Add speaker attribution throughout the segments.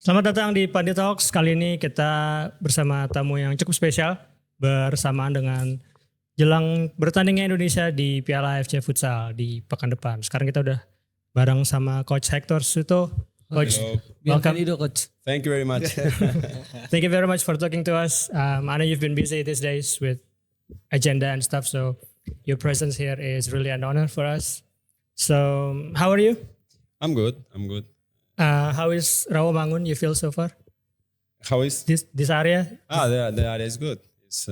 Speaker 1: Selamat datang di Pandit Talk. Kali ini kita bersama tamu yang cukup spesial bersamaan dengan jelang bertandingnya Indonesia di Piala AFC Futsal di pekan depan. Sekarang kita udah bareng sama Coach Hector Souto. Coach, welcome.
Speaker 2: Coach.
Speaker 3: Thank you very much.
Speaker 1: Thank you very much for talking to us. I know you've been busy these days with agenda and stuff, so your presence here is really an honor for us. So, how are you?
Speaker 3: I'm good.
Speaker 1: How is Rawamangun you feel so far?
Speaker 3: How is?
Speaker 1: This area?
Speaker 3: The area is good. It's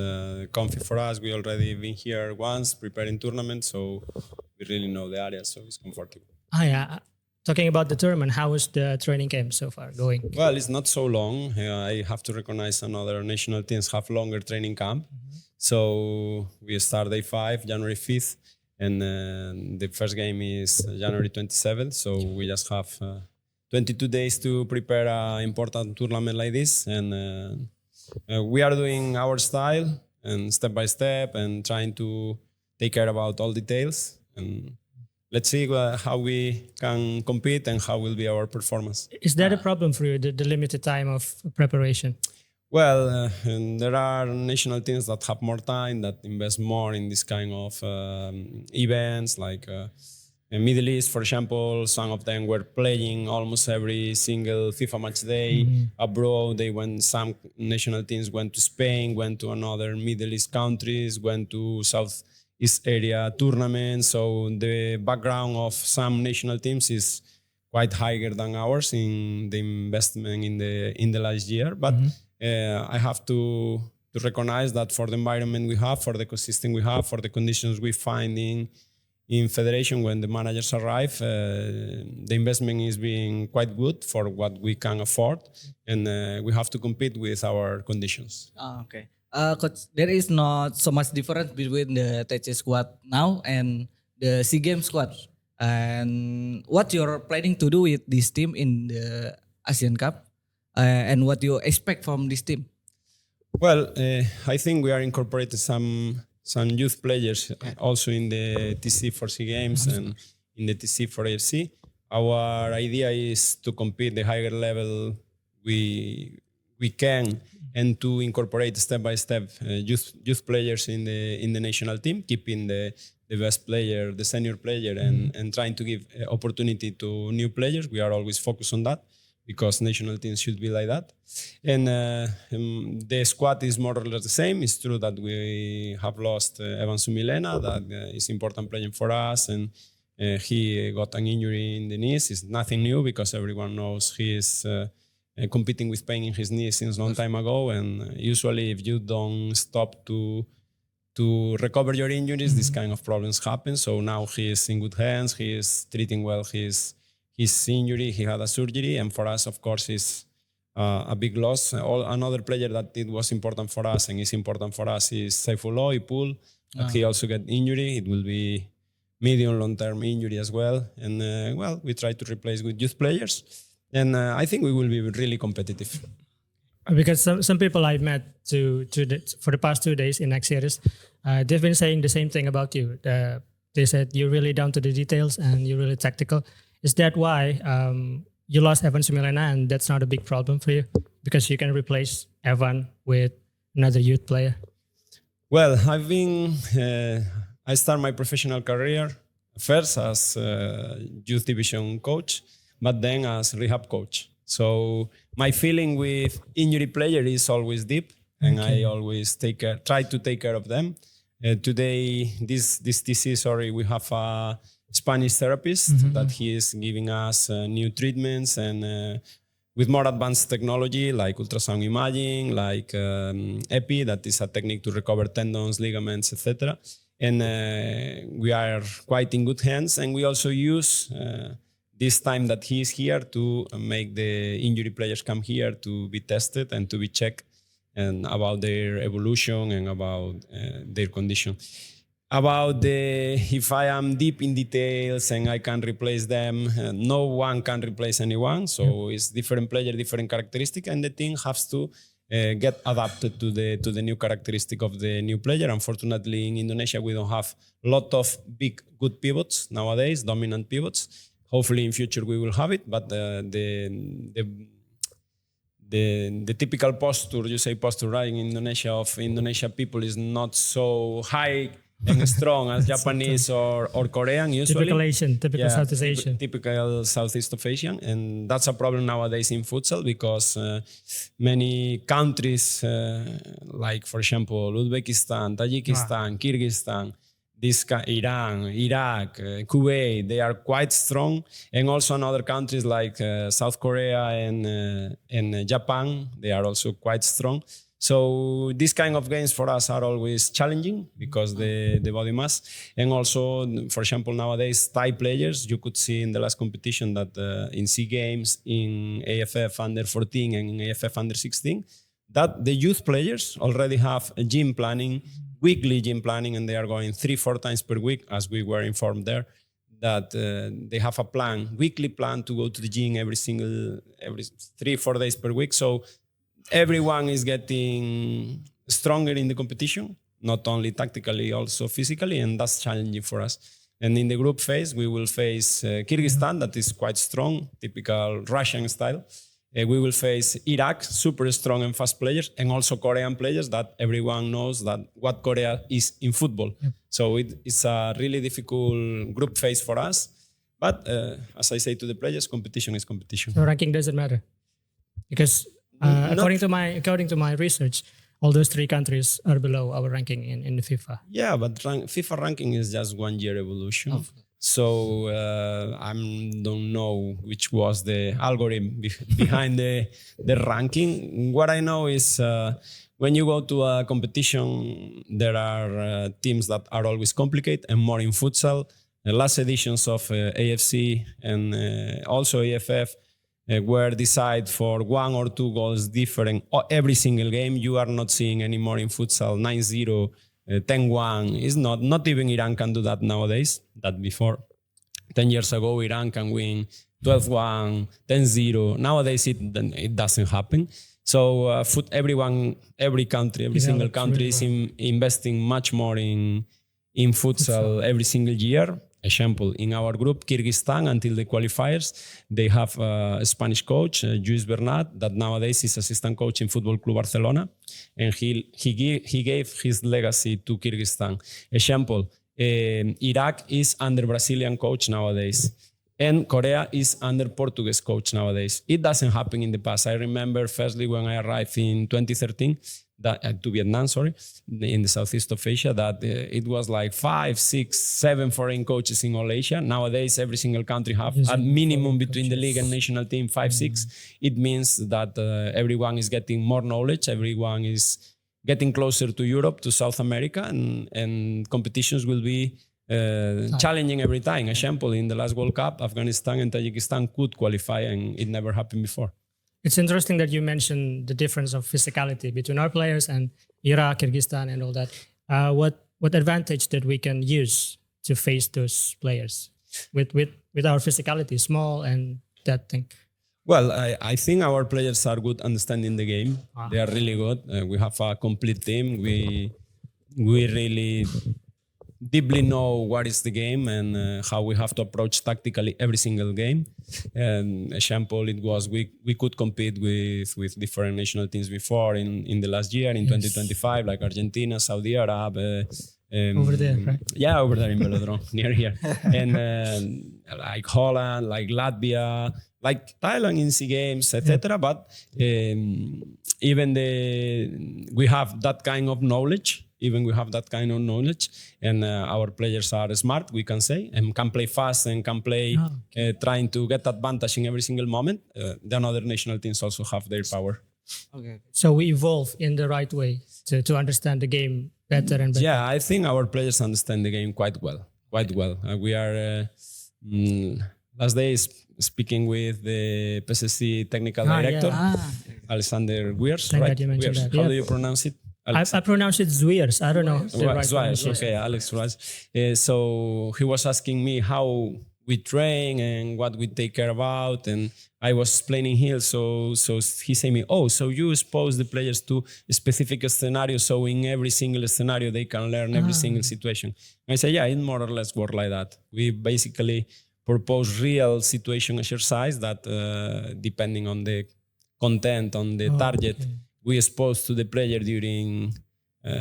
Speaker 3: comfy for us. We already been here once preparing tournament, so we really know the area, so it's comfortable.
Speaker 1: Yeah. Talking about the tournament, how is the training camp so far going?
Speaker 3: Well, it's not so long. I have to recognize another national teams have longer training camp. So we start day 5, January 5th, and the first game is January 27th. So we just have 22 days to prepare an important tournament like this. And we are doing our style and step by step and trying to take care about all details. And let's see how we can compete and how will be our performance.
Speaker 1: Is that a problem for you, the limited time of preparation?
Speaker 3: Well, and there are national teams that have more time, that invest more in this kind of events, like in Middle East, for example. Some of them were playing almost every single FIFA match day abroad. Some national teams went to Spain, went to another Middle East countries, went to Southeast area tournaments. So the background of some national teams is quite higher than ours in the investment in the last year. But I have to recognize that for the environment we have, for the ecosystem we have, for the conditions we find in federation when the managers arrive, the investment is being quite good for what we can afford, and we have to compete with our conditions.
Speaker 2: Okay. Coach, there is not so much difference between the TC squad now and the SEA Games squad. And what you're planning to do with this team in the Asian Cup, and what you expect from this team?
Speaker 3: Well, I think we are incorporating some youth players also in the TC for SEA Games and in the TC for AFC. Our idea is to compete the higher level we can, and to incorporate step by step youth players in the national team, keeping the best player, the senior player, and trying to give opportunity to new players. We are always focused on that, because national teams should be like that. And the squad is more or less the same. It's true that we have lost Evan Sumilena, that is important player for us, and he got an injury in the knees. It's nothing new, because everyone knows he is competing with pain in his knees since a long time ago. And usually if you don't stop to recover your injuries, this kind of problems happen. So now he is in good hands. He is treating well his injury. He had a surgery, and for us, of course, is a big loss. Another player that it was important for us and is important for us is Saifullah Ipul. He also got injury. It will be medium long-term injury as well. And we try to replace with youth players, and I think we will be really competitive.
Speaker 1: Because some people I've met for the past 2 days in next series, they've been saying the same thing about you. They said you're really down to the details and you're really tactical. Is that why you lost Evan Sumilena, and that's not a big problem for you, because you can replace Evan with another youth player?
Speaker 3: Well, I started my professional career first as youth division coach, but then as rehab coach. So my feeling with injury player is always deep, and I always try to take care of them. Today, this TC, we have a Spanish therapist that he is giving us new treatments, and with more advanced technology like ultrasound imaging, like EPI, that is a technique to recover tendons, ligaments, etc. And we are quite in good hands, and we also use this time that he is here to make the injury players come here to be tested and to be checked, and about their evolution and about their condition. About if I am deep in details and I can replace them, no one can replace anyone. So it's different player, different characteristic, and the team has to get adapted to the new characteristic of the new player. Unfortunately, in Indonesia, we don't have a lot of big, good pivots nowadays, dominant pivots. Hopefully, in future we will have it. But the typical posture, you say posture, right, in Indonesia of Indonesia people is not so high and strong as Japanese or Korean usually.
Speaker 1: Typical Asian, typical Southeast Asian.
Speaker 3: Typical Southeast of Asian. And that's a problem nowadays in futsal because many countries, like for example, Uzbekistan, Tajikistan, Kyrgyzstan, Iran, Iraq, Kuwait, they are quite strong. And also in other countries like South Korea and Japan, they are also quite strong. So these kind of games for us are always challenging because the body mass. And also, for example, nowadays, Thai players, you could see in the last competition that in SEA Games, in AFF under 14 and in AFF under 16, that the youth players already have a gym planning, weekly gym planning, and they are going 3-4 times per week, as we were informed there, that they have a plan, weekly plan to go to the gym every 3-4 days per week. So everyone is getting stronger in the competition, not only tactically, also physically, and that's challenging for us. And in the group phase, we will face Kyrgyzstan, that is quite strong, typical Russian style. We will face Iraq, super strong and fast players, and also Korean players that everyone knows that what Korea is in football. Yep. So it's a really difficult group phase for us. But as I say to the players, competition is competition.
Speaker 1: So ranking doesn't matter because according to my research, all those 3 countries are below our ranking in the FIFA.
Speaker 3: Yeah, but FIFA ranking is just 1 year evolution. Oh. So I don't know which was the algorithm behind the ranking. What I know is when you go to a competition, there are teams that are always complicated and more in futsal. The last editions of AFC and also AFF were decided for 1 or 2 goals different every single game. You are not seeing anymore in futsal 9-0. 10-1 is not even Iran can do that nowadays. That before 10 years ago Iran can win 12-1, 10-0. Nowadays it doesn't happen. So every country, every single country is investing much more in futsal every single year. Example, in our group, Kyrgyzstan, until the qualifiers, they have a Spanish coach, Luis Bernat, that nowadays is assistant coach in Football Club Barcelona, and he gave his legacy to Kyrgyzstan. Example, Iraq is under Brazilian coach nowadays, and Korea is under Portuguese coach nowadays. It doesn't happen in the past. I remember firstly when I arrived in 2013, to Vietnam, in the southeast of Asia, that it was like 5, 6, 7 foreign coaches in all Asia. Nowadays, every single country have a minimum between the league and national team, 5, 6. It means that everyone is getting more knowledge. Everyone is getting closer to Europe, to South America, and competitions will be challenging every time. Example, in the last World Cup, Afghanistan and Tajikistan could qualify, and it never happened before.
Speaker 1: It's interesting that you mentioned the difference of physicality between our players and Iraq, Kyrgyzstan, and all that. What advantage that we can use to face those players with our physicality, small and that thing?
Speaker 3: Well, I think our players are good understanding the game. They are really good. We have a complete team. We really deeply know what is the game and how we have to approach tactically every single game. And example, it was we could compete with different national teams before in the last year in 2025, like Argentina, Saudi Arabia.
Speaker 1: Over there, right?
Speaker 3: Yeah, over there in Velodrome, near here. And like Holland, like Latvia, like Thailand in SEA Games, etc. But even we have that kind of knowledge. And our players are smart, we can say, and can play fast and can play trying to get advantage in every single moment. Then other national teams also have their power.
Speaker 2: Okay.
Speaker 1: So we evolve in the right way to understand the game better and better.
Speaker 3: Yeah, I think our players understand the game quite well. We are last days speaking with the PSC technical director, Alexander Weers, right? Weers. How do you pronounce it?
Speaker 1: I pronounce it Zwiers. I don't know.
Speaker 3: Zwiers, okay, Alex Zwiers. So he was asking me how we train and what we take care about, and I was explaining here. So he said me, so you expose the players to a specific scenario, so in every single scenario they can learn every single situation. And I said, yeah, it more or less works like that. We basically propose real situation exercise that depending on the content on the target we expose to the player during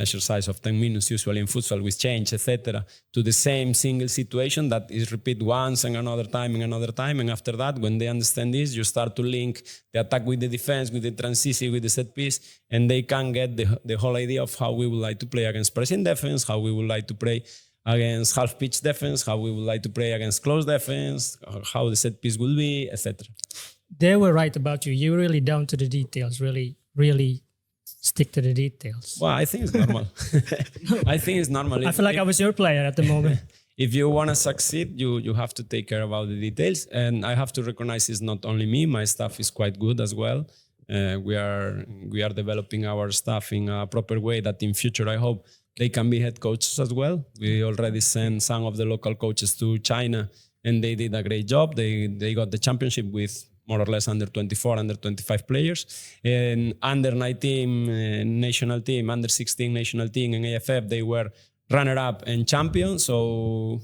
Speaker 3: exercise of 10 minutes, usually in futsal with change, etc., to the same single situation that is repeat once and another time and another time. And after that, when they understand this, you start to link the attack with the defense, with the transition, with the set piece, and they can get the whole idea of how we would like to play against pressing defense, how we would like to play against half-pitch defense, how we would like to play against close defense, how the set piece will be, etc.
Speaker 1: They were right about you. You're really down to the details, really stick to the details.
Speaker 3: Well, I think it's normal. I think it's normal.
Speaker 1: I feel like I was your player at the moment.
Speaker 3: If you want to succeed, you have to take care about the details. And I have to recognize it's not only me. My staff is quite good as well. We are developing our staff in a proper way that in future I hope they can be head coaches as well. We already sent some of the local coaches to China and they did a great job. They got the championship with more or less under 24, under 25 players. And under 19 national team, under 16 national team and AFF, they were runner-up and champion. So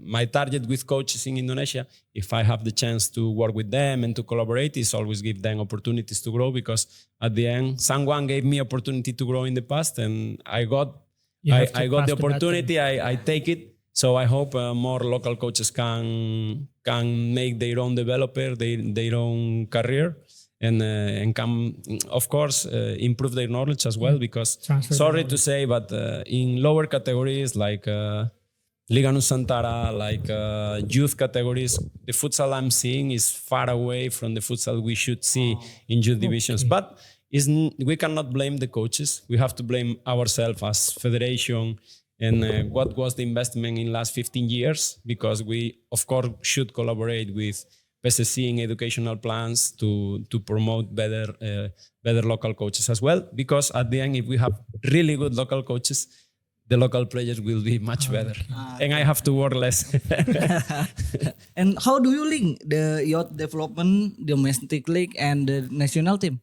Speaker 3: my target with coaches in Indonesia, if I have the chance to work with them and to collaborate, is always give them opportunities to grow, because at the end, someone gave me opportunity to grow in the past and I got the opportunity, I take it. So I hope more local coaches can make their own developer, their own career, and can, of course, improve their knowledge as well. Because sorry to say, but in lower categories like Liga Nusantara, like youth categories, the futsal I'm seeing is far away from the futsal we should see in youth divisions. But we cannot blame the coaches. We have to blame ourselves as federation. And what was the investment in last 15 years? Because we, of course, should collaborate with PSC in educational plans to promote better local coaches as well. Because at the end, if we have really good local coaches, the local players will be much better. And I have to work less.
Speaker 2: And how do you link the youth development, domestic league, and the national team?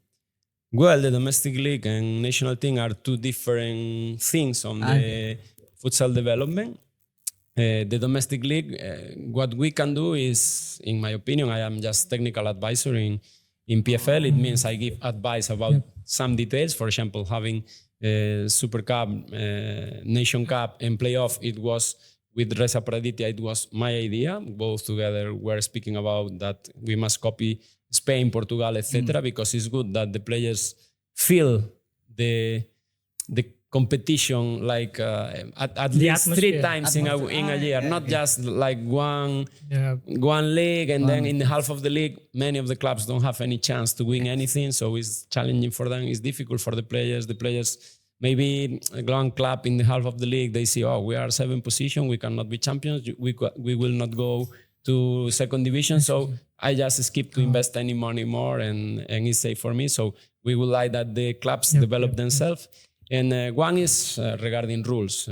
Speaker 3: Well, the domestic league and national team are two different things on the futsal development. The domestic league, what we can do is, in my opinion, I am just technical advisor in PFL. It means I give advice about some details. For example, having Super Cup, Nation Cup and playoff, it was with Reza Praditya, it was my idea. Both together were speaking about that we must copy Spain, Portugal, etc. Because it's good that the players feel the competition like at least 3 times in a year, not just like one league and then in the half of the league, many of the clubs don't have any chance to win anything. So it's challenging for them. It's difficult for the players. The players, maybe one club in the half of the league, they see, we are 7th position, we cannot be champions, we will not go to second division. So I just skip to invest any money more and it's safe for me. So we would like that the clubs develop themselves. And one is regarding rules,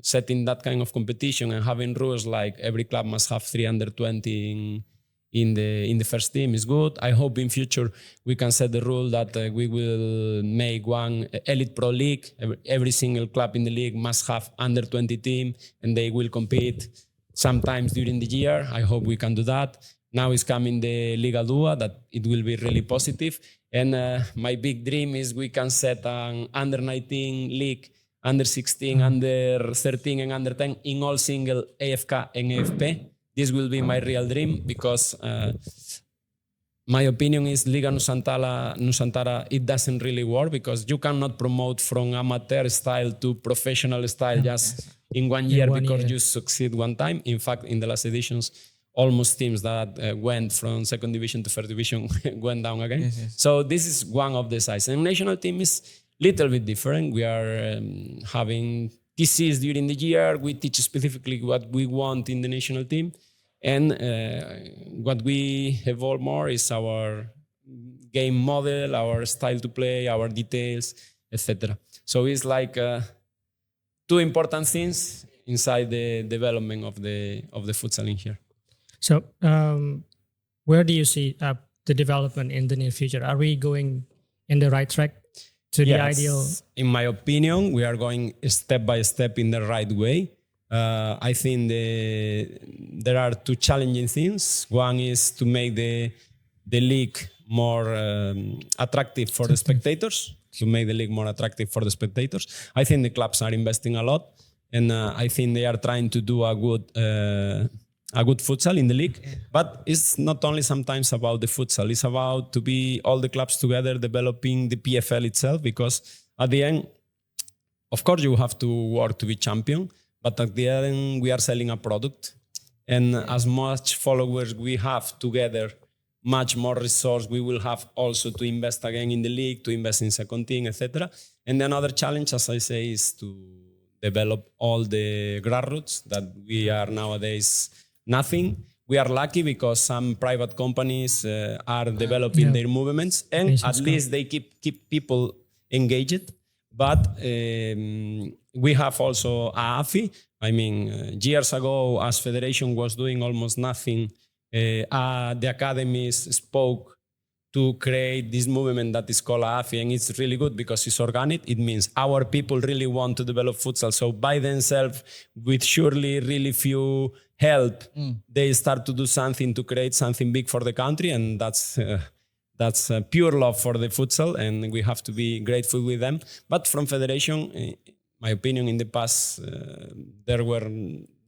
Speaker 3: setting that kind of competition and having rules like every club must have 3 under 20 in the first team is good. I hope in future we can set the rule that we will make one elite pro league. Every single club in the league must have under 20 team and they will compete sometimes during the year. I hope we can do that. Now is coming the Liga Dua, that it will be really positive. And my big dream is we can set an under 19 league, under 16, under 13 and under 10 in all single AFK and AFP. This will be my real dream because my opinion is Liga Nusantara, it doesn't really work because you cannot promote from amateur style to professional style just in 1 year because you succeed one time. In fact, in the last editions, almost teams that went from second division to third division went down again. Yes. So this is one of the sides. And national team is little bit different. We are having TCs during the year. We teach specifically what we want in the national team. And what we evolve more is our game model, our style to play, our details, etc. So it's like 2 important things inside the development of the futsal in here.
Speaker 1: So where do you see the development in the near future? Are we going in the right track to the ideal?
Speaker 3: In my opinion, we are going step by step in the right way. I think there are 2 challenging things. One is to make the league more attractive for the spectators, to make the league more attractive for the spectators. I think the clubs are investing a lot, and I think they are trying to do a good futsal in the league. But it's not only sometimes about the futsal. It's about to be all the clubs together developing the PFL itself, because at the end, of course, you have to work to be champion, but at the end, we are selling a product. And as much followers we have together, much more resource we will have also to invest again in the league, to invest in second team, etc. And another challenge, as I say, is to develop all the grassroots that we are nowadays nothing. We are lucky because some private companies are developing their movements, and at least they keep people engaged. But we have also AFI. I mean, years ago, as federation was doing almost nothing, the academies spoke to create this movement that is called AFI, and it's really good because it's organic. It means our people really want to develop futsal. So by themselves, with surely really few help, they start to do something to create something big for the country, and that's pure love for the futsal, and we have to be grateful with them. But from federation, my opinion, in the past,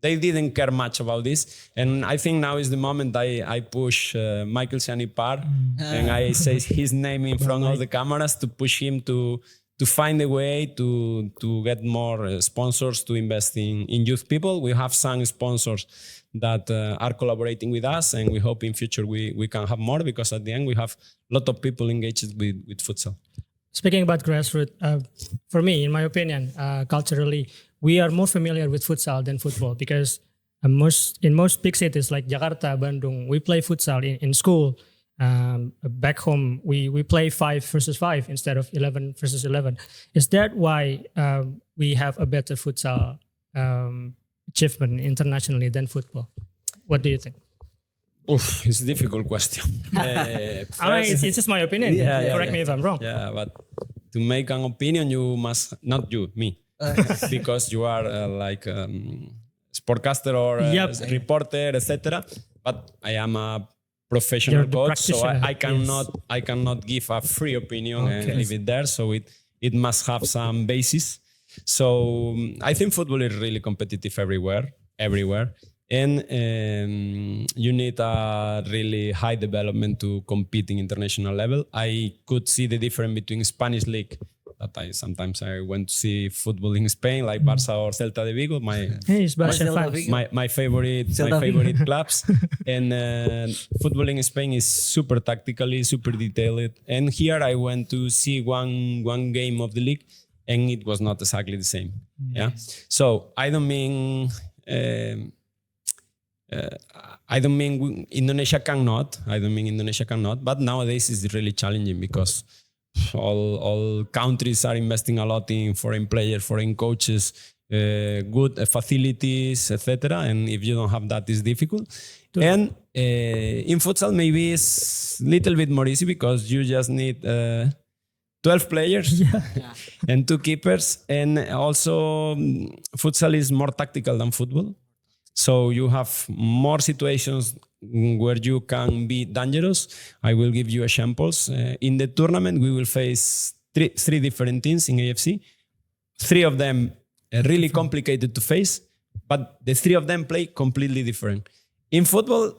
Speaker 3: they didn't care much about this, and I think now is the moment I push Michael Sianipar, and I say his name in front of the cameras to push him to find a way to get more sponsors to invest in youth people. We have some sponsors that are collaborating with us, and we hope in future we can have more, because at the end we have a lot of people engaged with futsal.
Speaker 1: Speaking about grassroots, for me, in my opinion, culturally, we are more familiar with futsal than football, because in most big cities like Jakarta, Bandung, we play futsal in school. Back home, we play 5 versus 5 instead of 11 versus 11. Is that why we have a better futsal achievement internationally than football? What do you think?
Speaker 3: Oof, it's a difficult question.
Speaker 1: It's just my opinion. Correct me if I'm wrong.
Speaker 3: Yeah, but to make an opinion, you must, not you, me, because you are like sportcaster or reporter, etc. But I am a professional coach, so I cannot give a free opinion and leave it there. So it must have some basis. So I think football is really competitive everywhere. And you need a really high development to compete in international level. I could see the difference between Spanish league, that I sometimes went to see football in Spain, like Barça or Celta de Vigo, my favorite clubs. And football in Spain is super tactically, super detailed. And here I went to see one game of the league, and it was not exactly the same. Yeah. So I don't mean Indonesia cannot. But nowadays it's really challenging, because all countries are investing a lot in foreign players, foreign coaches, good facilities, etc. And if you don't have that, it's difficult. And in futsal, maybe it's a little bit more easy, because you just need 12 players and 2 keepers. And also, futsal is more tactical than football. So you have more situations where you can be dangerous. I will give you examples. In the tournament, we will face three different teams in AFC. 3 of them are really complicated to face, but the 3 of them play completely different. In football,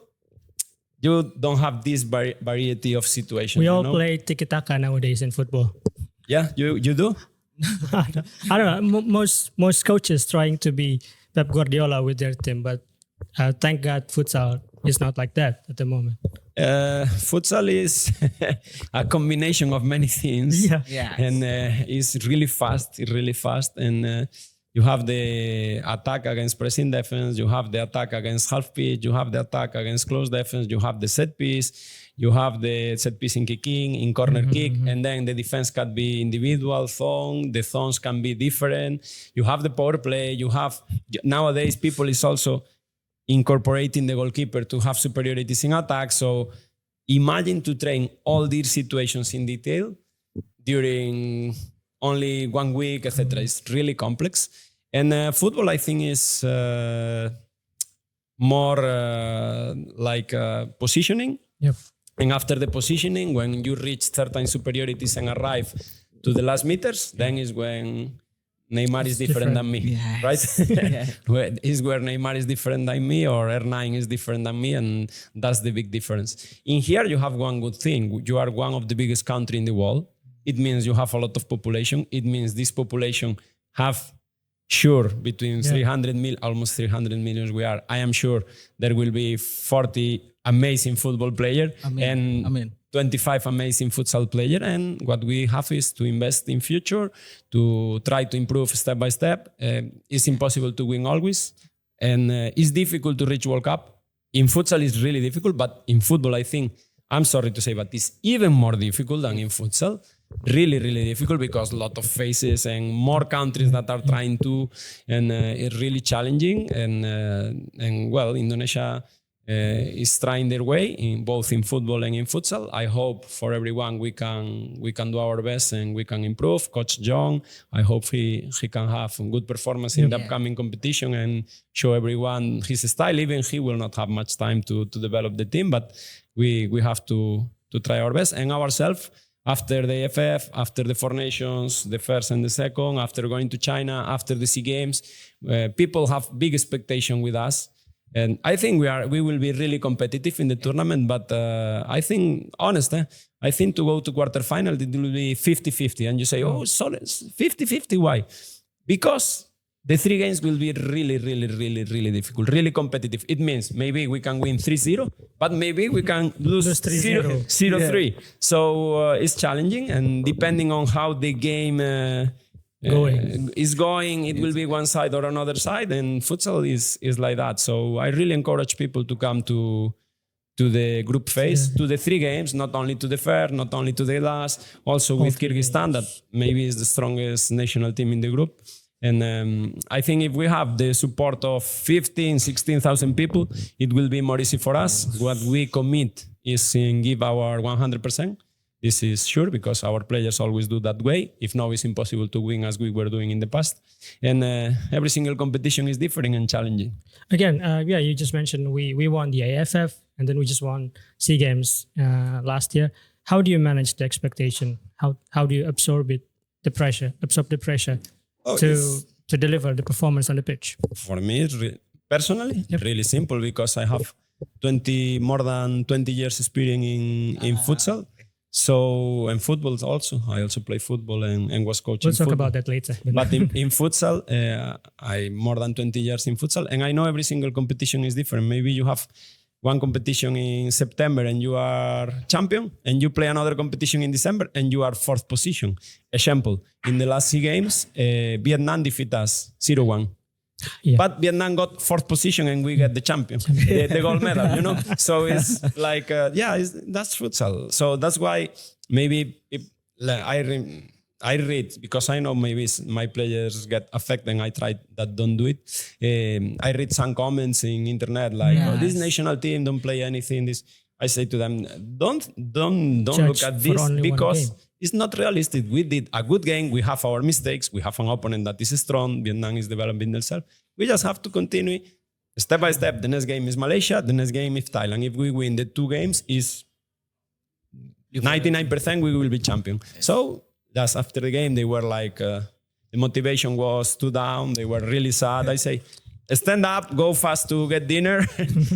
Speaker 3: you don't have this variety of situations.
Speaker 1: We all play tiki-taka nowadays in football.
Speaker 3: Yeah, you do?
Speaker 1: I don't know. Most coaches trying to be Pep Guardiola with their team, but thank God futsal is not like that at the moment.
Speaker 3: Futsal is a combination of many things, and it's really fast. And you have the attack against pressing defense, you have the attack against half pitch, you have the attack against close defense, you have the set piece, you have the set piece in kicking, in corner kick, and then the defense can be individual zone, the zones can be different. You have the power play, you have, nowadays people is also incorporating the goalkeeper to have superiorities in attack. So imagine to train all these situations in detail during only 1 week, etc. It's really complex. And football, I think, is more like positioning.
Speaker 1: Yep.
Speaker 3: And after the positioning, when you reach certain superiorities and arrive to the last meters, then is when Neymar is different than me,
Speaker 2: Yes.
Speaker 3: right?
Speaker 2: Yeah.
Speaker 3: Is where Neymar is different than me, or R9 is different than me, and that's the big difference. In here, you have one good thing. You are one of the biggest country in the world. It means you have a lot of population. It means this population have between 300 million, almost 300 million we are. I am sure there will be 40 amazing football player and 25 amazing futsal player. And what we have is to invest in future, to try to improve step by step. It's impossible to win always. And it's difficult to reach World Cup. In futsal, it's really difficult. But in football, I think, I'm sorry to say, but it's even more difficult than in futsal. Really, really difficult because a lot of faces and more countries that are trying to, and it's really challenging. And well, Indonesia is trying their way in both in football and in futsal. I hope for everyone we can do our best and we can improve. Coach John, I hope he can have a good performance in the upcoming competition and show everyone his style. Even he will not have much time to develop the team, but we have to try our best. And ourselves, after the AFF, after the Four Nations, the first and the second, after going to China, after the SEA Games, people have big expectation with us. And I think we will be really competitive in the tournament, but I think, I think to go to quarterfinal, it will be 50-50. And you say, solid, 50-50, why? Because the 3 games will be really, really, really, really difficult, really competitive. It means maybe we can win 3-0, but maybe we can lose 0-3. So it's challenging, and depending on how the game is going, it will be one side or another side, and futsal is like that. So I really encourage people to come to the group phase, to the 3 games, not only to the first, not only to the last, also with Kyrgyzstan, that maybe is the strongest national team in the group. And I think if we have the support of 16,000 people, it will be more easy for us. What we commit is in give our 100%. This is sure, because our players always do that way. If not, it's impossible to win as we were doing in the past. And every single competition is different and challenging.
Speaker 1: Again, you just mentioned we won the AFF, and then we just won SEA Games last year. How do you manage the expectation? How do you absorb the pressure to deliver the performance on the pitch?
Speaker 3: For me, personally, really simple, because I have more than 20 years experience in futsal. So, and football also. I also play football and was coaching.
Speaker 1: We'll talk about that later.
Speaker 3: But in futsal, I more than 20 years in futsal, and I know every single competition is different. Maybe you have one competition in September and you are champion, and you play another competition in December and you are 4th position. Example, in the last SEA Games, Vietnam defeat us 0-1. Yeah. But Vietnam got 4th position and we get the champion, the gold medal, So it's like, that's futsal. So that's why maybe I read, because I know maybe my players get affected and I try that don't do it. I read some comments in internet like, this national team don't play anything. I say to them, don't look at this, because it's not realistic. We did a good game. We have our mistakes. We have an opponent that is strong. Vietnam is developing themselves. We just have to continue step by step. The next game is Malaysia. The next game is Thailand. If we win the 2 games, is 99% we will be champion. So just after the game, they were like, the motivation was too down. They were really sad. I say, stand up, go fast to get dinner,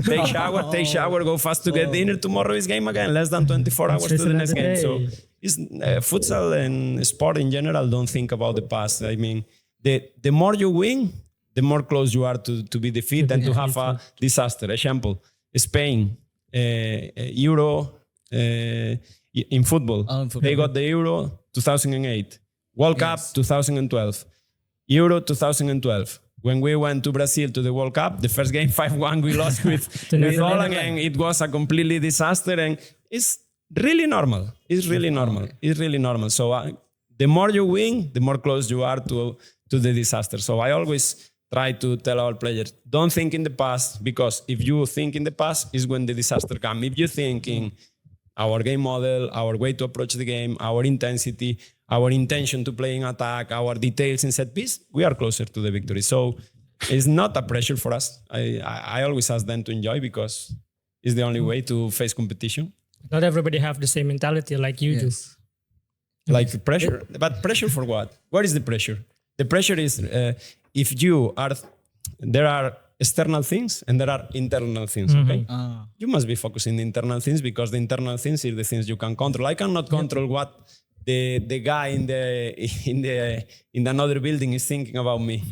Speaker 3: take shower, go fast to get dinner. Tomorrow is game again, less than 24 hours to the next game. So it's futsal and sport in general, don't think about the past. I mean, the more you win, the more close you are to be defeated and to have a disaster. Example, Spain, Euro in football. They got the Euro 2008, World Cup 2012, Euro 2012. When we went to Brazil to the World Cup, the first game 5-1 we lost with Holland, and it was a completely disaster. And it's really normal. It's really normal. It's really normal. So the more you win, the more close you are to the disaster. So I always try to tell our players, don't think in the past, because if you think in the past is when the disaster comes. If you think in our game model, our way to approach the game, our intensity, our intention to play in attack, our details in set piece, we are closer to the victory. So it's not a pressure for us. I always ask them to enjoy, because it's the only way to face competition.
Speaker 1: Not everybody have the same mentality like you do.
Speaker 3: Like pressure, but pressure for what? What is the pressure? The pressure is if you are, there are external things and there are internal things. Okay, you must be focusing the internal things because the internal things are the things you can control. I cannot control what the guy in another building is thinking about me.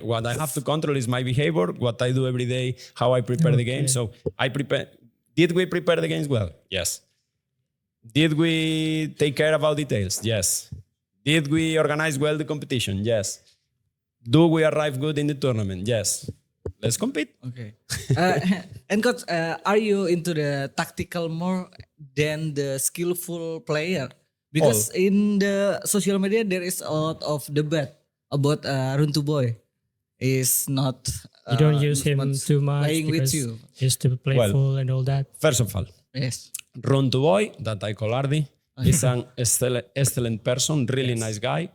Speaker 3: What I have to control is my behavior, what I do every day, how I prepare the game. So I prepare. Did we prepare the games well? Yes. Did we take care about details? Yes. Did we organize well the competition? Yes. Do we arrive good in the tournament? Yes. Let's compete.
Speaker 2: Okay. And coach, are you into the tactical more than the skillful player? Because in the social media there is a lot of debate about Runtu Boy is not.
Speaker 1: You don't use him too much
Speaker 2: playing with
Speaker 1: because
Speaker 2: you.
Speaker 1: he's too playful and all that.
Speaker 3: First of all,
Speaker 2: Yes.
Speaker 3: Runtu Boy, that I call Ardi, is an excellent person, really nice guy,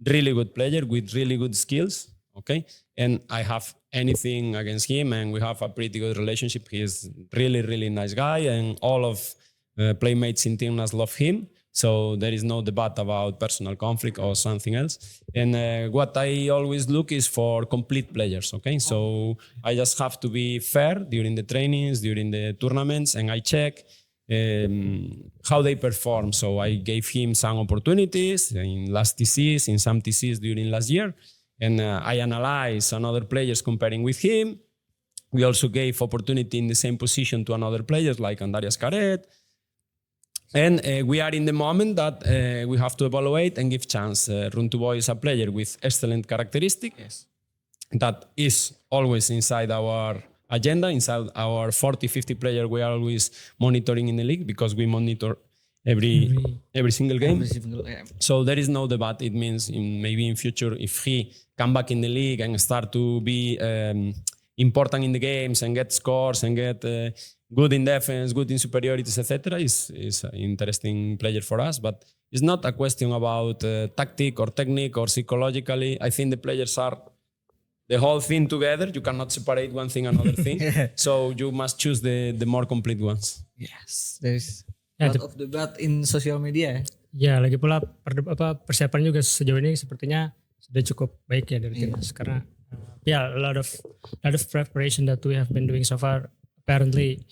Speaker 3: really good player with really good skills. Okay, and I have anything against him, and we have a pretty good relationship. He is really nice guy, and all of playmates in Timnas love him. So there is no debate about personal conflict or something else. And what I always look is for complete players. Okay, so I just have to be fair during the trainings, during the tournaments, and I check how they perform. So I gave him some opportunities in last TCs, in some TCs during last year, and I analyze another players comparing with him. We also gave opportunity in the same position to another players like Andarias Caret. And we are in the moment that we have to evaluate and give chance. Runtu Boy is a player with excellent characteristics that is always inside our agenda, inside our 40-50 player we are always monitoring in the league because we monitor every single game. So there is no debate. It means maybe in future if he come back in the league and start to be important in the games and get scores and get good in defense, good in superiorities, etc., is an interesting player for us. But it's not a question about tactic or technique or psychologically. I think the players are the whole thing together. You cannot separate one thing another thing. So you must choose the more complete ones.
Speaker 2: Yes, there's a lot of debate in social media.
Speaker 1: Ya, lagi pula persiapan juga sejauh ini sepertinya sudah cukup baik ya dari timnas karena a lot of preparation that we have been doing so far. Apparently,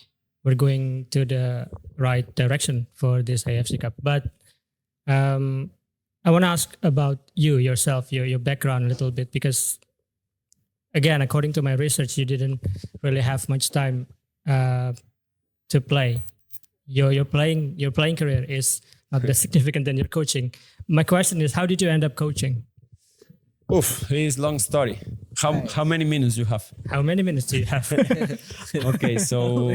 Speaker 1: we're going to the right direction for this AFC Cup. But I want to ask about yourself, your background a little bit because, again, according to my research, you didn't really have much time to play. Your playing career is not that significant than your coaching. My question is, how did you end up coaching?
Speaker 3: Oof, it's a long story. How many minutes you have?
Speaker 1: How many minutes do you have?
Speaker 3: Okay, so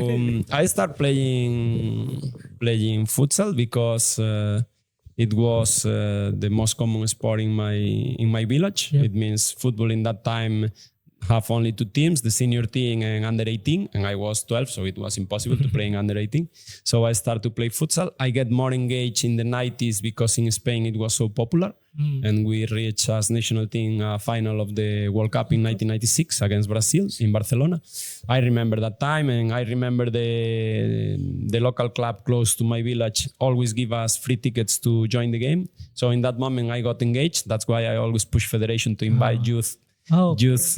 Speaker 3: I start playing futsal because it was the most common sport in my village. Yep. It means football in that time have only two teams, the senior team and under 18, and I was 12, so it was impossible to play in under 18. So I started to play futsal. I get more engaged in the 90s because in Spain it was so popular, and we reached as national team a final of the World Cup in 1996 against Brazil in Barcelona. I remember that time, and I remember the local club close to my village always give us free tickets to join the game. So in that moment I got engaged. That's why I always push federation to invite youth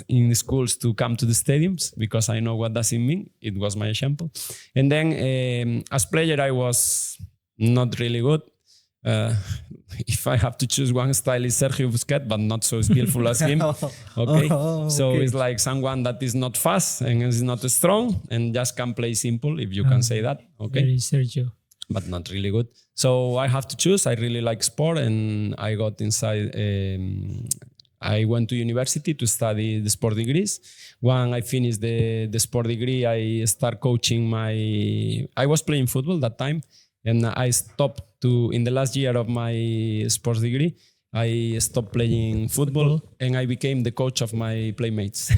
Speaker 3: in the schools to come to the stadiums because I know what does it mean. It was my example. And then as player, I was not really good. If I have to choose one style is Sergio Busquets, but not so skillful as him. Okay. So it's like someone that is not fast and is not strong and just can play simple, if you can say that. Okay.
Speaker 1: Very Sergio.
Speaker 3: But not really good. So I have to choose. I really like sport and I got inside... I went to university to study the sport degrees. When I finished the sport degree, I start coaching I was playing football that time, and I stopped in the last year of my sports degree, I stopped playing football and I became the coach of my playmates.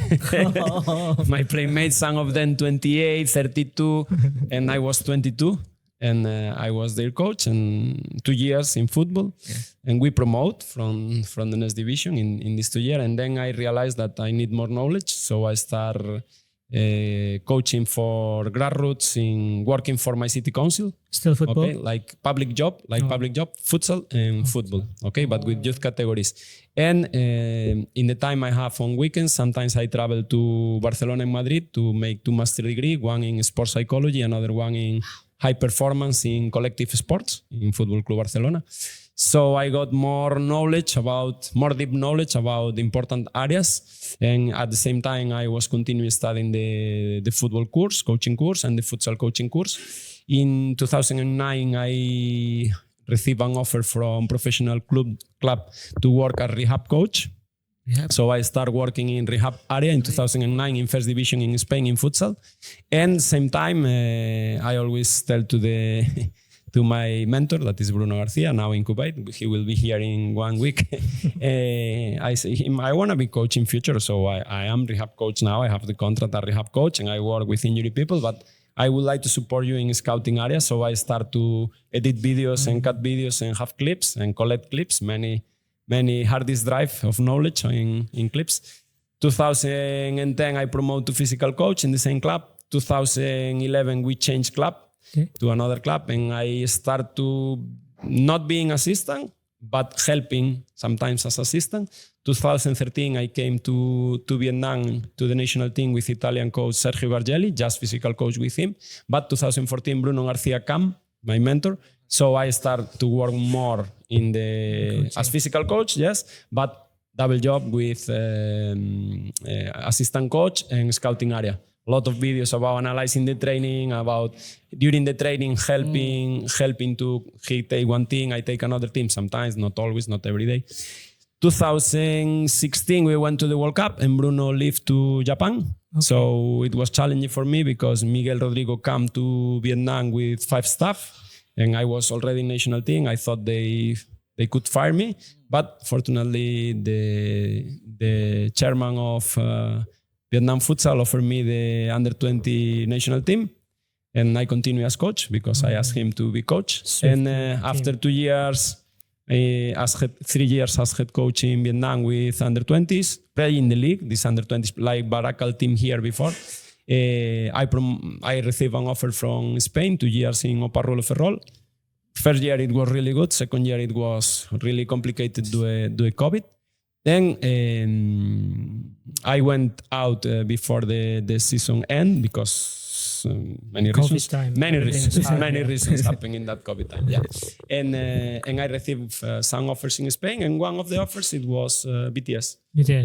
Speaker 3: My playmates, some of them 28, 32, and I was 22. And I was their coach and 2 years in football. Yeah. And we promote from the next division in these 2 years. And then I realized that I need more knowledge. So I start coaching for grassroots, in working for my city council.
Speaker 1: Still football?
Speaker 3: Okay, like public job, futsal and football. Okay, but with youth categories. And in the time I have on weekends, sometimes I travel to Barcelona and Madrid to make 2 master degree, one in sports psychology, another one in high performance in collective sports in Football Club Barcelona. So I got more deep knowledge about important areas. And at the same time, I was continuing studying the football course, coaching course, and the futsal coaching course. In 2009, I received an offer from professional club to work as rehab coach. Yep. So I started working in rehab area in 2009 in first division in Spain in futsal. And same time, I always tell to my mentor, that is Bruno Garcia, now in Kuwait. He will be here in 1 week. I say him, I want to be coach in future. So I am rehab coach now. I have the contract as rehab coach and I work with injury people, but I would like to support you in scouting area. So I start to edit videos and cut videos and have clips and collect clips, many hard disk drive of knowledge in clips. 2010, I promote to physical coach in the same club. 2011, we changed club to another club, and I start to not being assistant, but helping sometimes as assistant. 2013, I came to Vietnam to the national team with Italian coach Sergio Gargelli, just physical coach with him. But 2014, Bruno Garcia came, my mentor. So I start to work more as physical coach, yes, but double job with assistant coach and scouting area. A lot of videos about analyzing the training, about during the training helping to he take one team, I take another team sometimes, not always, not every day. 2016 we went to the World Cup and Bruno left to Japan. Okay. So it was challenging for me because Miguel Rodrigo came to Vietnam with 5 staff and I was already in national team. I thought they could fire me, but fortunately the chairman of Vietnam Futsal offered me the under-20 national team, and I continue as coach because I asked him to be coach. And after 2 years, 3 years as head coach in Vietnam with under-20s, playing in the league, this under-20s like Barakal team here before. I received an offer from Spain, 2 years in Oparrulo Ferrol. First year it was really good. Second year it was really complicated due to COVID. Then I went out before the season end because many reasons happened in that COVID time. Yeah, and I received some offers in Spain, and one of the offers it was BTS.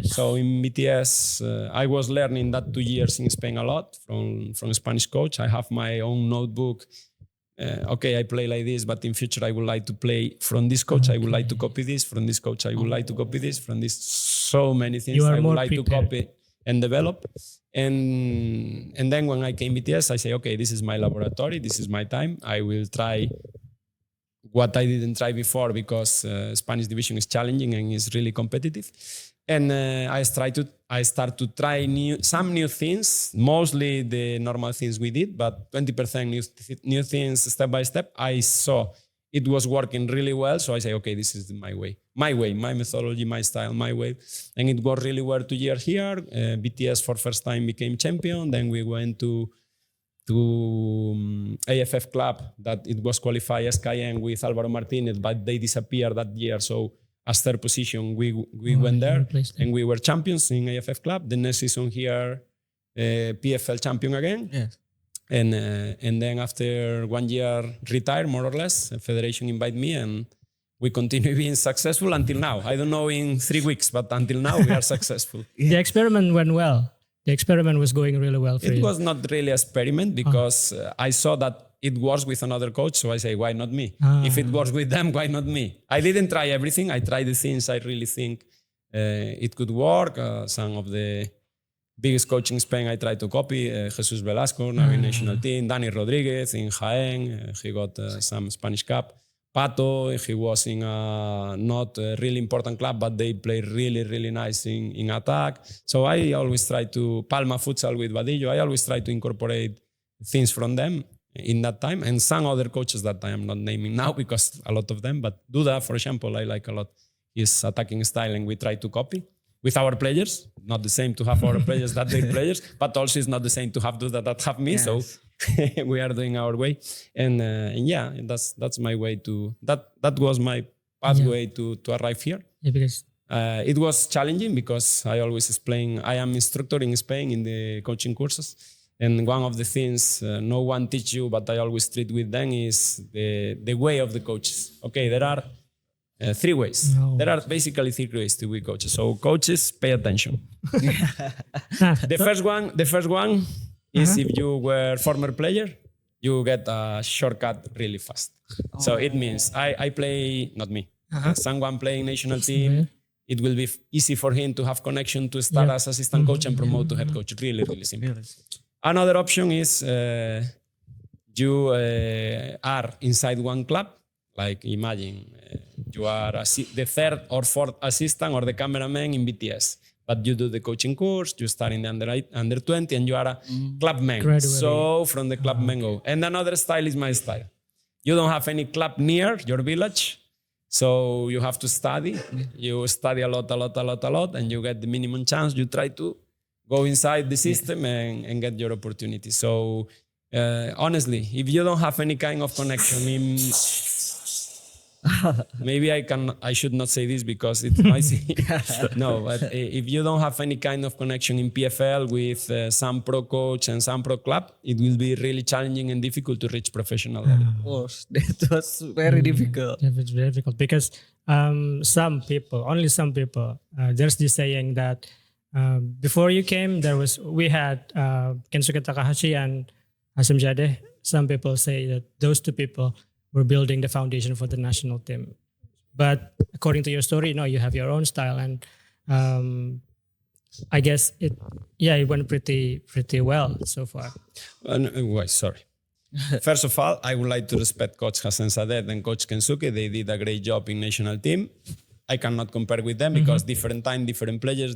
Speaker 3: So in BTS, I was learning that 2 years in Spain a lot from a Spanish coach. I have my own notebook. I play like this, but in future I would like to play from this coach. I would like to copy this from this coach. I would like to copy this from this. So many things I would like to copy and develop. And then when I came BTS, I say, okay, this is my laboratory. This is my time. I will try what I didn't try before because Spanish division is challenging and is really competitive. And I start to try some new things, mostly the normal things we did, but 20% new things step by step. I saw it was working really well. So I say, okay, this is my way, my methodology, my style, my way. And it worked really well 2 years here. BTS for first time became champion. Then we went to AFF Club that it was qualified SKN with Alvaro Martinez, but they disappeared that year. So as third position, we went there and we were champions in AFF Club. The next season here, PFL champion again. Yes. And then after 1 year retire, more or less, the federation invited me and we continue being successful until now. I don't know in 3 weeks, but until now we are successful.
Speaker 1: The experiment went well. The experiment was going really well for you.
Speaker 3: It was not really an experiment because I saw that it works with another coach. So I say, why not me? If it works with them, why not me? I didn't try everything. I tried the things I really think it could work. Some of the biggest coach in Spain I tried to copy. Jesus Velasco, now in national team. Dani Rodriguez in Jaén. He got some Spanish Cup. Pato, he was in a not a really important club, but they play really, really nice in attack. So I always try to, Palma Futsal with Vadillo, I always try to incorporate things from them in that time. And some other coaches that I am not naming now because a lot of them, but Duda, for example, I like a lot his attacking style and we try to copy. with our players. Not the same to have our players that their players, but also it's not the same to have those that have me. Yes. So we are doing our way, and yeah, that's my way to that was my pathway to arrive here.
Speaker 1: Yeah, because
Speaker 3: it was challenging because I always explain I am instructor in Spain in the coaching courses, and one of the things no one teach you, but I always treat with them is the way of the coaches. Okay, there are 3 ways. No. There are basically 3 ways to be coaches. So coaches, pay attention. The first one is if you were former player, you get a shortcut really fast. So it means I play, not me, someone playing national team. It will be easy for him to have connection to start as assistant coach and promote to head coach. Really, really simple. Another option is you are inside one club. Like imagine you are the 3rd or 4th assistant or the cameraman in BTS, but you do the coaching course, you start in the under 20 and you are a clubman. Gradually. So from the clubman go. And another style is my style. You don't have any club near your village, so you have to study. You study a lot, and you get the minimum chance. You try to go inside the system and get your opportunity. So honestly, if you don't have any kind of connection maybe I should not say this because it's noisy. No, but if you don't have any kind of connection in PFL with some pro coach and some pro club, it will be really challenging and difficult to reach professional level.
Speaker 2: Of course, that was very difficult.
Speaker 1: It was very difficult because only some people, there's this saying that before you came, we had Kensuke Takahashi and Hasim Zadeh. Some people say that those 2 people were building the foundation for the national team. But according to your story, you have your own style, and I guess it went pretty well so far.
Speaker 3: Wait, sorry. First of all, I would like to respect Coach Hassan Sadet and Coach Kensuke. They did a great job in national team. I cannot compare with them because different time, different players,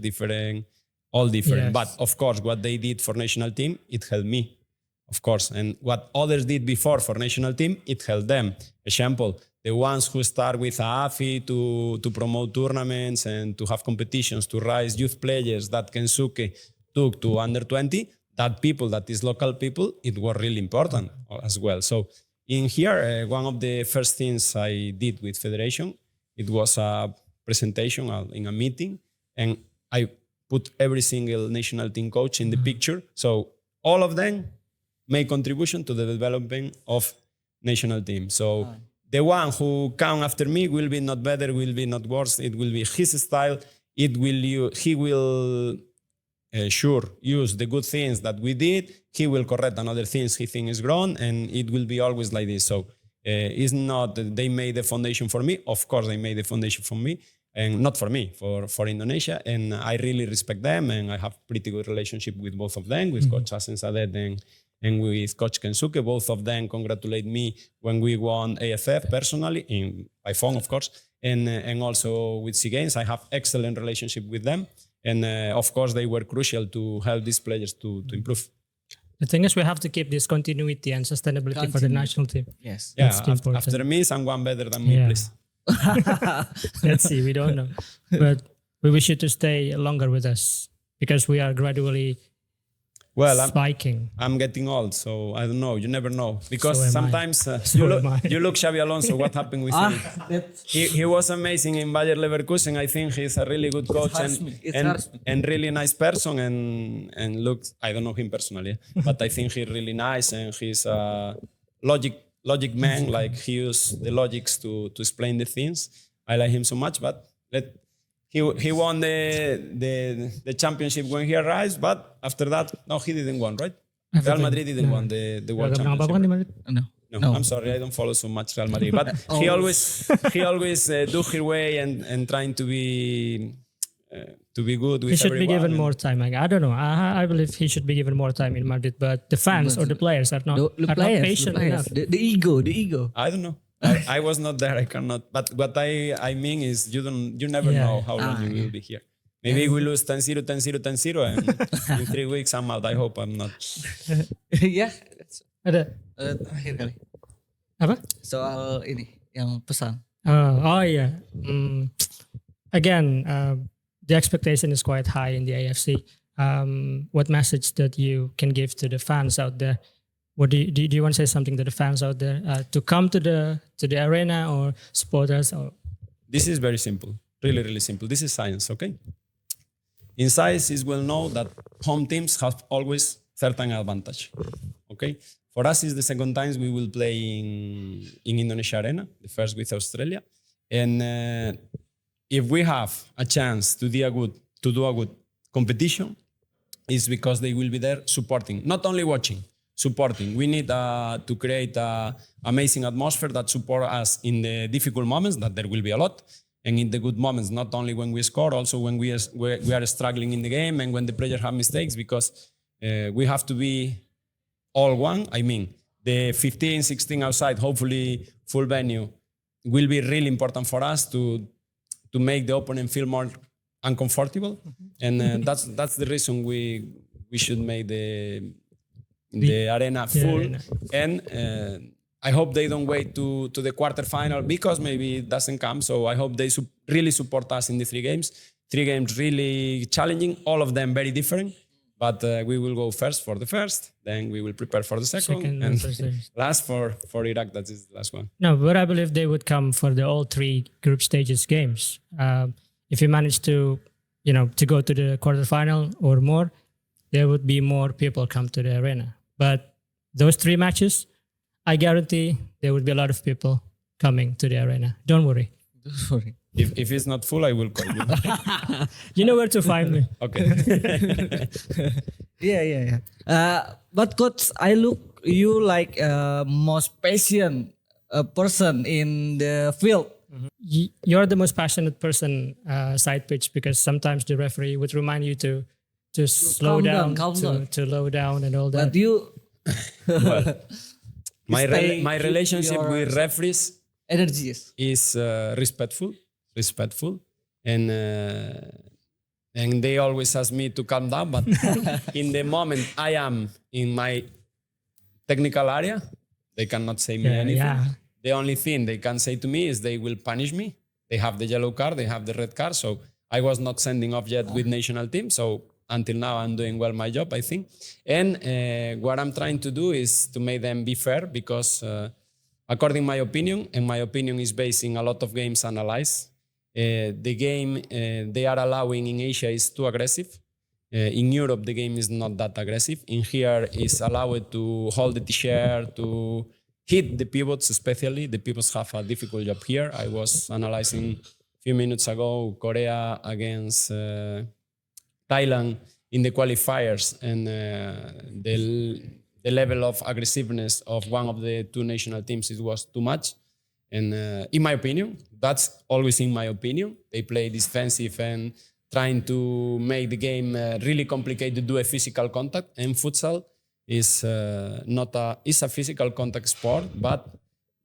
Speaker 3: all different. Yes. But of course, what they did for national team, it helped me. Of course, and what others did before for national team, it helped them. Example, the ones who start with AFI to promote tournaments and to have competitions, to raise youth players that Kensuke took to under 20, that people, that is local people, it was really important as well. So in here, one of the first things I did with Federation, it was a presentation in a meeting, and I put every single national team coach in the picture. So all of them make contribution to the development of national team. So the one who come after me will be not better, will be not worse. It will be his style. He will sure use the good things that we did. He will correct another things he thinks is wrong, and it will be always like this. So it's not they made the foundation for me. Of course, they made the foundation for me, and not for me, for Indonesia. And I really respect them, and I have pretty good relationship with both of them, with Coach Hasan Sadet and with Coach Kensuke. Both of them congratulate me when we won AFF personally, by phone, of course, and also with SEA Games. I have excellent relationship with them. And of course, they were crucial to help these players to improve.
Speaker 1: The thing is, we have to keep this continuity and sustainability for the national team.
Speaker 2: Yes.
Speaker 3: Yeah, after me, someone better than me, please.
Speaker 1: Let's see, we don't know. But we wish you to stay longer with us because we are gradually spiking.
Speaker 3: I'm getting old, so I don't know. You never know. Because sometimes you look Xabi Alonso, what happened with him? He was amazing in Bayer Leverkusen. I think he's a really good coach and really nice person. And looks, I don't know him personally, but I think he's really nice and he's a logic man. Like he uses the logics to explain the things. I like him so much, but he won the championship when he arrived, but after that, no, he didn't win, right? Real Madrid didn't win the World Championship. No, I'm sorry, I don't follow so much Real Madrid, but he always do his way and trying to be good with everyone.
Speaker 1: He should be given more time. I don't know. I believe he should be given more time in Madrid, but the fans or the players are not patient enough.
Speaker 2: The ego.
Speaker 3: I don't know. I was not there. I cannot. But what I mean is, you never know how long you will be here. Maybe we lose 10-0, 10-0, 10-0, and in 3 weeks I'm out. I hope I'm not.
Speaker 2: Yeah.
Speaker 1: Terakhir
Speaker 2: kali.
Speaker 1: Apa?
Speaker 2: Soal ini yang pesan.
Speaker 1: Oh yeah. Again, the expectation is quite high in the AFC. What message that you can give to the fans out there? What do you want to say something to the fans out there to come to the arena or supporters? Or
Speaker 3: This is very simple, really, really simple. This is science, okay? In science, it's well known that home teams have always certain advantage, okay? For us, it's the second time we will play in Indonesia Arena, the first with Australia. And if we have a chance to do a good competition, it's because they will be there supporting, not only watching, supporting. We need to create an amazing atmosphere that support us in the difficult moments, that there will be a lot, and in the good moments, not only when we score, also when we are struggling in the game and when the players have mistakes, because we have to be all one. I mean, the 15, 16 outside, hopefully full venue, will be really important for us to make the opponent feel more uncomfortable. And that's the reason we should make the arena full.
Speaker 1: Arena.
Speaker 3: And I hope they don't wait to the quarterfinal, because maybe it doesn't come. So I hope they really support us in the 3 games. 3 games really challenging, all of them very different. But we will go first for the first, then we will prepare for the second and last for Iraq. That is the last one.
Speaker 1: No, but I believe they would come for all 3 group stages games. If you manage to go to the quarterfinal or more, there would be more people come to the arena. But those 3 matches, I guarantee there would be a lot of people coming to the arena. Don't worry.
Speaker 2: Don't worry.
Speaker 3: If it's not full, I will call you.
Speaker 1: You know where to find me.
Speaker 3: Okay.
Speaker 2: Yeah. But coach, I look you like most passionate person in the field.
Speaker 1: You're the most passionate person side pitch, because sometimes the referee would remind you to slow down, to low down and all that.
Speaker 2: But you,
Speaker 3: Well, my
Speaker 2: Stay-
Speaker 3: relationship
Speaker 2: your-
Speaker 3: with referees
Speaker 2: energies.
Speaker 3: is respectful, and they always ask me to calm down. But in the moment I am in my technical area, they cannot say me anything.
Speaker 1: Yeah.
Speaker 3: The only thing they can say to me is they will punish me. They have the yellow card, they have the red card. So I was not sending off yet with national team. So until now, I'm doing well my job, I think. And what I'm trying to do is to make them be fair, because according to my opinion, and my opinion is based in a lot of games analyzed, the game they are allowing in Asia is too aggressive. In Europe, the game is not that aggressive. In here, it's allowed to hold the t-shirt, to hit the pivots, especially. The pivots have a difficult job here. I was analyzing a few minutes ago Korea against Thailand in the qualifiers, and the level of aggressiveness of one of the 2 national teams, it was too much. And in my opinion, that's always in my opinion, they play defensive and trying to make the game really complicated to do a physical contact. And futsal is it's a physical contact sport, but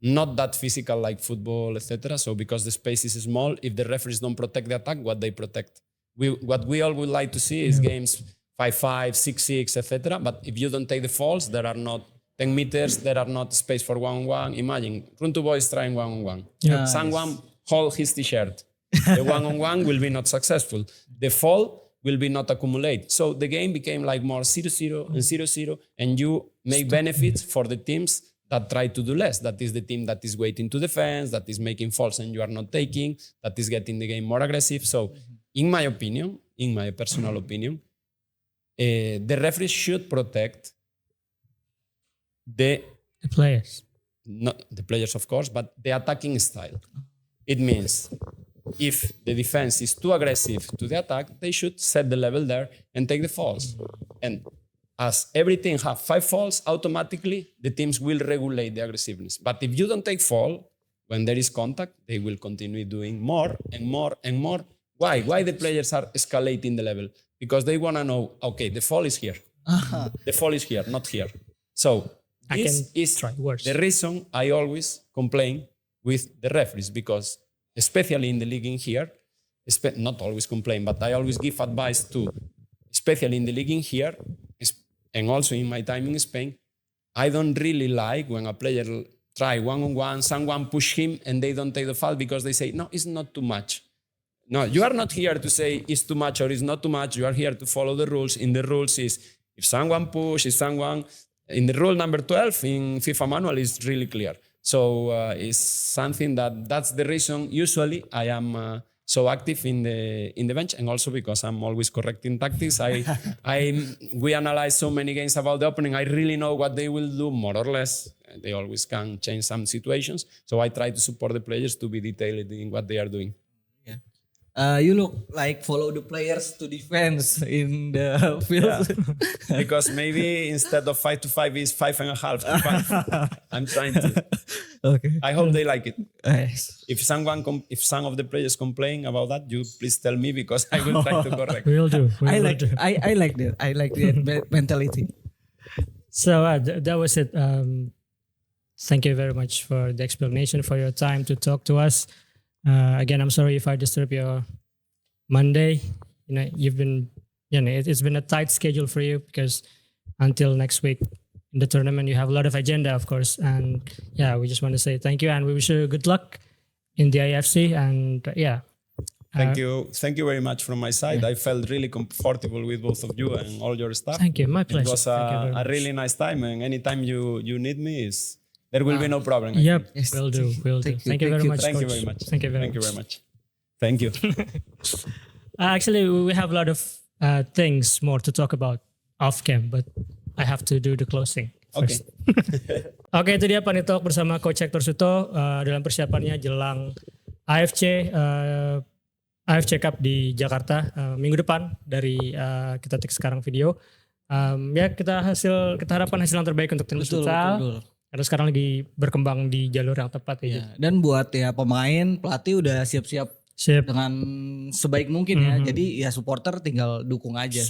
Speaker 3: not that physical like football, etc. So because the space is small, if the referees don't protect the attack, what they protect? What we all would like to see is games 5-5, 6-6, etc. But if you don't take the falls, there are not 10 meters, there are not space for 1-on-1. Imagine, run to boys trying 1-on-1.
Speaker 2: Nice.
Speaker 3: Someone hold his t-shirt. The 1-on-1 will be not successful. The fall will be not accumulate. So the game became like more 0-0 and 0-0, and you make benefits for the teams that try to do less. That is the team that is waiting to defense, that is making falls and you are not taking, that is getting the game more aggressive. So in my opinion, in my personal opinion, the referees should protect the
Speaker 1: players.
Speaker 3: Not the players, of course, but the attacking style. It means if the defense is too aggressive to the attack, they should set the level there and take the falls. And as every team have 5 falls, automatically the teams will regulate the aggressiveness. But if you don't take fall, when there is contact, they will continue doing more and more and more. Why? Why the players are escalating the level? Because they want to know, okay, the fall is here. The fall is here, not here. So this is the reason I always complain with the referees, because especially in the league in here, not always complain, but I always give advice to, especially in the league in here, and also in my time in Spain, I don't really like when a player try 1-on-1, someone push him and they don't take the foul because they say, no, it's not too much. No, you are not here to say it's too much or it's not too much. You are here to follow the rules. In the rules is if someone pushes someone, in the rule number 12 in FIFA manual is really clear. So it's something that's the reason usually I am so active in the bench, and also because I'm always correcting tactics. We analyze so many games about the opening. I really know what they will do more or less. They always can change some situations. So I try to support the players to be detailed in what they are doing.
Speaker 2: You look like follow the players to defense in the field.
Speaker 3: Yeah. Because maybe instead of 5-5 is 5.5 to 5. I'm trying to.
Speaker 2: Okay.
Speaker 3: I hope they like it.
Speaker 2: Nice.
Speaker 3: If some of the players complain about that, you please tell me because I will try to correct.
Speaker 1: We'll do.
Speaker 2: I like that. I like that mentality.
Speaker 1: So that was it. Thank you very much for the explanation, for your time to talk to us. Again, I'm sorry if I disturb your Monday. It's been a tight schedule for you because until next week in the tournament, you have a lot of agenda, of course. And yeah, we just want to say thank you and we wish you good luck in the AFC. And
Speaker 3: Thank you very much from my side. I felt really comfortable with both of you and all your staff.
Speaker 1: Thank you, my pleasure.
Speaker 3: It was a really nice time, and anytime you need me, there will be no problem.
Speaker 1: Yep,
Speaker 2: Yes.
Speaker 1: will do. Thank you very much.
Speaker 3: Thank you
Speaker 1: Coach.
Speaker 3: very much.
Speaker 1: Thank you very much.
Speaker 3: Thank you.
Speaker 1: Actually, we have a lot of things more to talk about off cam, but I have to do the closing first. Oke, itu dia Pandit Talk bersama Coach Hector Souto dalam persiapannya jelang AFC Cup di Jakarta minggu depan. Dari kita take sekarang video. Kita harapkan hasil yang terbaik untuk tim futsal. Karena sekarang lagi berkembang di jalur yang tepat ya.
Speaker 2: Dan buat pemain, pelatih udah siap-siap dengan sebaik mungkin ya. Jadi ya supporter tinggal dukung aja.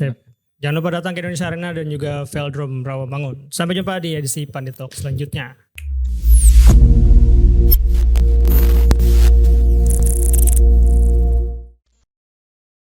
Speaker 1: Jangan lupa datang ke Indonesia Arena dan juga Velodrome Rawamangun. Sampai jumpa di edisi Pandit Talk selanjutnya.